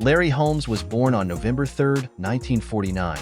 Larry Holmes was born on November 3, 1949,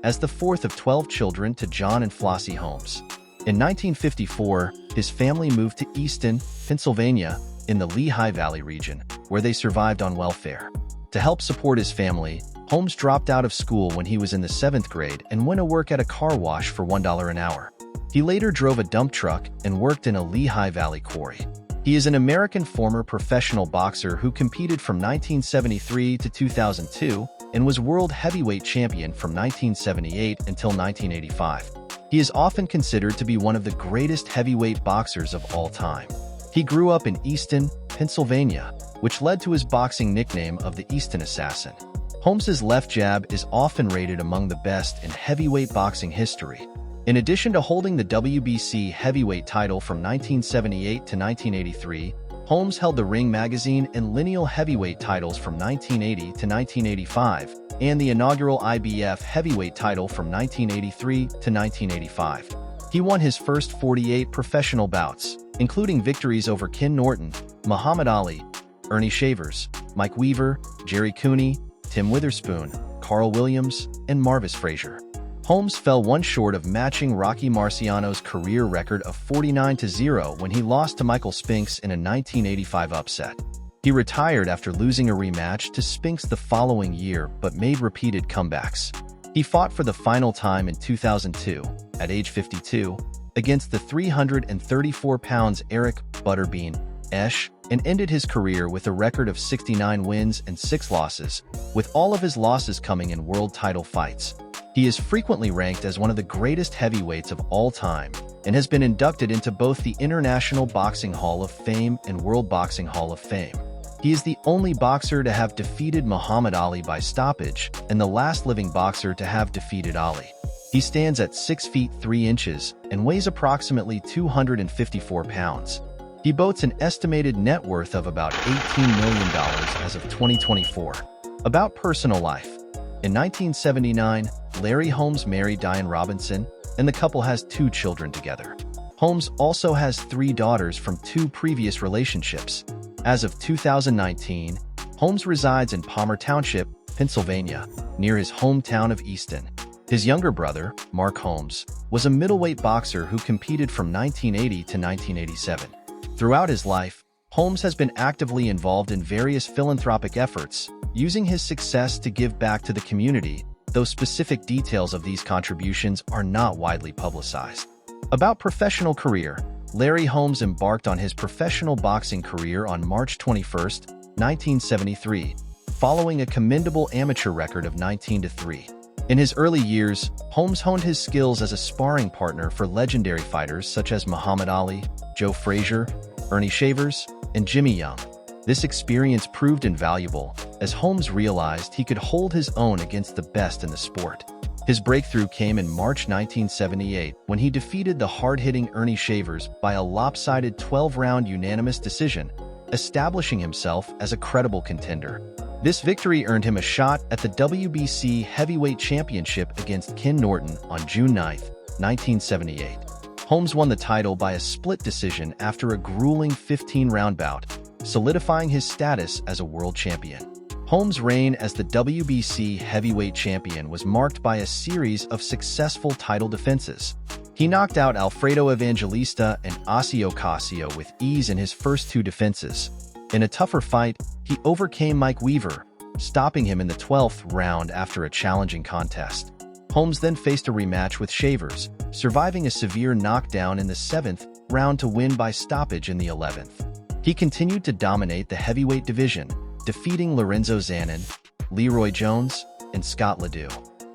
as the fourth of 12 children to John and Flossie Holmes. In 1954, his family moved to Easton, Pennsylvania, in the Lehigh Valley region, where they survived on welfare. To help support his family, Holmes dropped out of school when he was in the 7th grade and went to work at a car wash for $1 an hour. He later drove a dump truck and worked in a Lehigh Valley quarry. He is an American former professional boxer who competed from 1973 to 2002 and was world heavyweight champion from 1978 until 1985. He is often considered to be one of the greatest heavyweight boxers of all time. He grew up in Easton, Pennsylvania, which led to his boxing nickname of the Easton Assassin. Holmes's left jab is often rated among the best in heavyweight boxing history. In addition to holding the WBC heavyweight title from 1978 to 1983, Holmes held the Ring Magazine and Lineal heavyweight titles from 1980 to 1985, and the inaugural IBF heavyweight title from 1983 to 1985. He won his first 48 professional bouts, including victories over Ken Norton, Muhammad Ali, Earnie Shavers, Mike Weaver, Jerry Cooney, Tim Witherspoon, Carl Williams, and Marvis Frazier. Holmes fell one short of matching Rocky Marciano's career record of 49-0 when he lost to Michael Spinks in a 1985 upset. He retired after losing a rematch to Spinks the following year but made repeated comebacks. He fought for the final time in 2002, at age 52, against the 334-pound Eric Butterbean Esch, and ended his career with a record of 69 wins and 6 losses, with all of his losses coming in world title fights. He is frequently ranked as one of the greatest heavyweights of all time and has been inducted into both the International Boxing Hall of Fame and World Boxing Hall of Fame. He is the only boxer to have defeated Muhammad Ali by stoppage and the last living boxer to have defeated Ali. He stands at 6 feet 3 inches and weighs approximately 254 pounds. He boasts an estimated net worth of about $18 million as of 2024. About personal life. In 1979, Larry Holmes married Diane Robinson, and the couple has 2 children together. Holmes also has 3 daughters from 2 previous relationships. As of 2019, Holmes resides in Palmer Township, Pennsylvania, near his hometown of Easton. His younger brother, Mark Holmes, was a middleweight boxer who competed from 1980 to 1987. Throughout his life, Holmes has been actively involved in various philanthropic efforts, using his success to give back to the community, though specific details of these contributions are not widely publicized. About professional career, Larry Holmes embarked on his professional boxing career on March 21, 1973, following a commendable amateur record of 19-3. In his early years, Holmes honed his skills as a sparring partner for legendary fighters such as Muhammad Ali, Joe Frazier, Earnie Shavers, and Jimmy Young. This experience proved invaluable, as Holmes realized he could hold his own against the best in the sport. His breakthrough came in March 1978 when he defeated the hard-hitting Earnie Shavers by a lopsided 12-round unanimous decision, establishing himself as a credible contender. This victory earned him a shot at the WBC Heavyweight Championship against Ken Norton on June 9, 1978. Holmes won the title by a split decision after a grueling 15-round bout, solidifying his status as a world champion. Holmes' reign as the WBC heavyweight champion was marked by a series of successful title defenses. He knocked out Alfredo Evangelista and Ossie Ocasio with ease in his first 2 defenses. In a tougher fight, he overcame Mike Weaver, stopping him in the 12th round after a challenging contest. Holmes then faced a rematch with Shavers, surviving a severe knockdown in the 7th round to win by stoppage in the 11th. He continued to dominate the heavyweight division, defeating Lorenzo Zanin, Leroy Jones, and Scott Ledoux.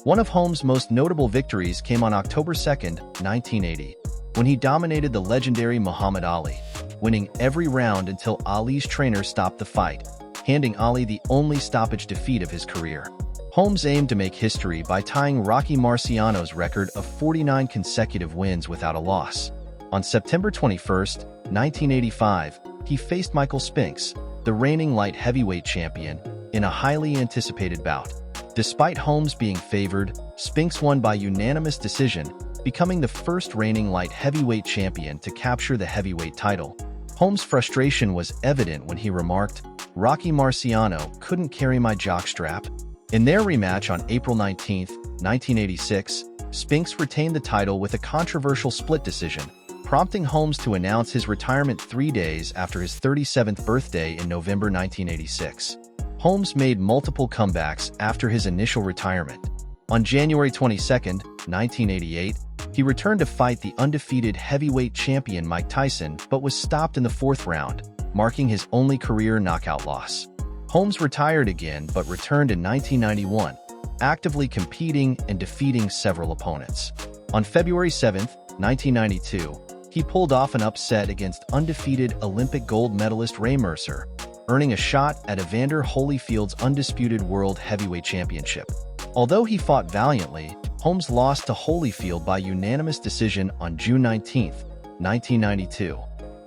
One of Holmes' most notable victories came on October 2, 1980, when he dominated the legendary Muhammad Ali, winning every round until Ali's trainer stopped the fight, handing Ali the only stoppage defeat of his career. Holmes aimed to make history by tying Rocky Marciano's record of 49 consecutive wins without a loss. On September 21, 1985, he faced Michael Spinks, the reigning light heavyweight champion, in a highly anticipated bout. Despite Holmes being favored, Spinks won by unanimous decision, becoming the first reigning light heavyweight champion to capture the heavyweight title. Holmes' frustration was evident when he remarked, Rocky Marciano couldn't carry my jockstrap. In their rematch on April 19, 1986, Spinks retained the title with a controversial split decision, prompting Holmes to announce his retirement 3 days after his 37th birthday in November 1986. Holmes made multiple comebacks after his initial retirement. On January 22, 1988, he returned to fight the undefeated heavyweight champion Mike Tyson but was stopped in the 4th round, marking his only career knockout loss. Holmes retired again but returned in 1991, actively competing and defeating several opponents. On February 7, 1992, he pulled off an upset against undefeated Olympic gold medalist Ray Mercer, earning a shot at Evander Holyfield's undisputed World Heavyweight Championship. Although he fought valiantly, Holmes lost to Holyfield by unanimous decision on June 19, 1992.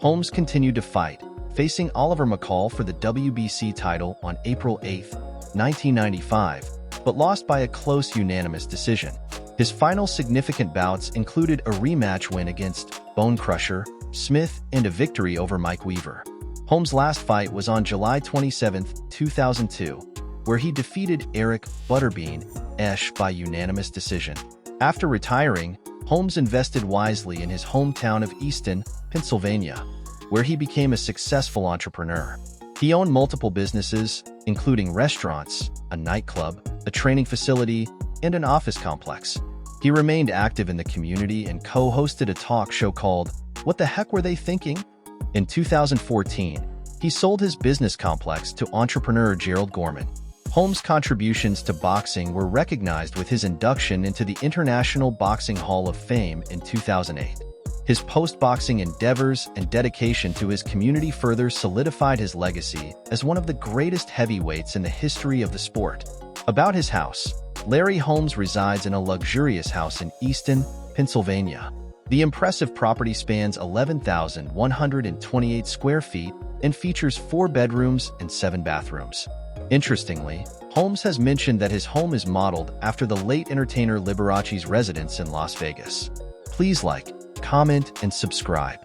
Holmes continued to fight, facing Oliver McCall for the WBC title on April 8, 1995, but lost by a close unanimous decision. His final significant bouts included a rematch win against Bone Crusher Smith and a victory over Mike Weaver. Holmes' last fight was on July 27, 2002, where he defeated Eric Butterbean Esch by unanimous decision. After retiring, Holmes invested wisely in his hometown of Easton, Pennsylvania, where he became a successful entrepreneur. He owned multiple businesses, including restaurants, a nightclub, a training facility, and an office complex. He remained active in the community and co-hosted a talk show called What the Heck Were They Thinking? In 2014, he sold his business complex to entrepreneur Gerald Gorman. Holmes' contributions to boxing were recognized with his induction into the International Boxing Hall of Fame in 2008. His post-boxing endeavors and dedication to his community further solidified his legacy as one of the greatest heavyweights in the history of the sport. About his house, Larry Holmes resides in a luxurious house in Easton, Pennsylvania. The impressive property spans 11,128 square feet and features 4 bedrooms and 7 bathrooms. Interestingly, Holmes has mentioned that his home is modeled after the late entertainer Liberace's residence in Las Vegas. Please like, comment, and subscribe.